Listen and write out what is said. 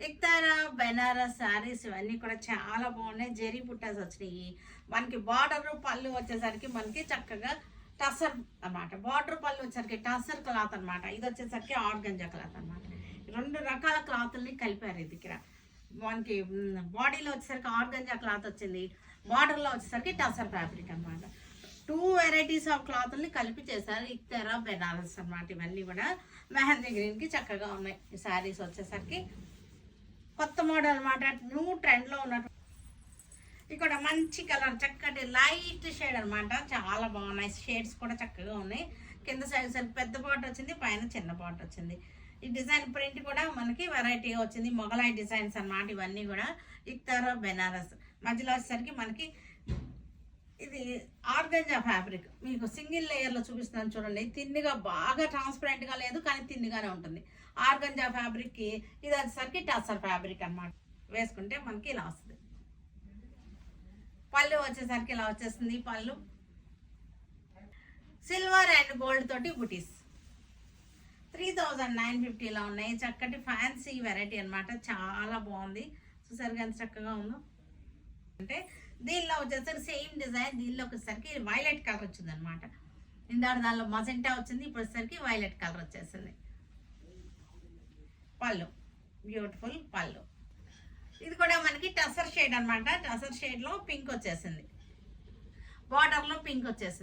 ఇక్తారా బెనారస్ శారీస్ ఇవన్నీ కూడా చాలా బాగున్నాయి. జెరీ బుట్టాస్ వచ్చినాయి. మనకి బార్డర్ పళ్ళు వచ్చేసరికి మనకి చక్కగా టసర్ అన్నమాట. బార్డర్ పళ్ళు వచ్చేసరికి టసర్ క్లాత్ అనమాట. ఇది వచ్చేసరికి ఆర్గంజా క్లాత్ అనమాట. రెండు రకాల క్లాతుల్ని కలిపారు ఇది ఇక్కడ. మనకి బాడీలో వచ్చేసరికి ఆర్గంజా క్లాత్ వచ్చింది, బార్డర్లో వచ్చేసరికి టసర్ ఫ్యాబ్రిక్ అనమాట. 2 వెరైటీస్ ఆఫ్ క్లాత్ని కలిపి చేశారు. ఇక్తారా బెనారస్ అనమాట. ఇవన్నీ కూడా మెహందీ గ్రీన్కి చక్కగా ఉన్నాయి. ఈ శారీస్ వచ్చేసరికి కొత్త మోడల్ అనమాట. న్యూ ట్రెండ్లో ఉన్నట్టు ఇక్కడ మంచి కలర్, చక్కటి లైట్ షేడ్ అనమాట. చాలా బాగున్నాయి. షేడ్స్ కూడా చక్కగా ఉన్నాయి. కింద సైడ్ సరికి పెద్ద పాట్ వచ్చింది, పైన చిన్న పాట్ వచ్చింది. ఈ డిజైన్ ప్రింట్ కూడా మనకి వెరైటీగా వచ్చింది. మొగలాయి డిజైన్స్ అనమాట. ఇవన్నీ కూడా ఇక్తారా బెనారస్. మధ్యలో వచ్చేసరికి మనకి ఇది ఆర్గంజా ఫ్యాబ్రిక్. మీకు సింగిల్ లేయర్లో చూపిస్తున్నాను చూడండి. తిన్నిగా బాగా ట్రాన్స్పరెంట్గా లేదు, కానీ తిన్నిగానే ఉంటుంది. ఆర్గంజా ఫ్యాబ్రిక్కి ఇది వచ్చేసరికి టసర్ ఫ్యాబ్రిక్ అనమాట. వేసుకుంటే మనకి ఇలా వస్తుంది. పళ్ళు వచ్చేసరికి ఇలా వచ్చేస్తుంది. పళ్ళు సిల్వర్ అండ్ గోల్డ్ తోటి బుటీస్ 3950లో ఉన్నాయి. చక్కటి ఫ్యాన్సీ వెరైటీ అనమాట. చాలా బాగుంది. చూసారు ఎంత చక్కగా ఉందో. అంటే దీనిలో వచ్చేసరికి సేమ్ డిజైన్, దీనిలో వచ్చేసరికి వైలెట్ కలర్ వచ్చింది అనమాట. ఇందాక దానిలో మజెంటా వచ్చింది, ఇప్పుడు వచ్చేసరికి వైలెట్ కలర్ వచ్చేసింది. పళ్ళు బ్యూటిఫుల్ పళ్ళు. ఇది కూడా మనకి టసర్ షేడ్ అనమాట. టసర్ షేడ్లో పింక్ వచ్చేసింది, బార్డర్లో పింక్ వచ్చేసింది.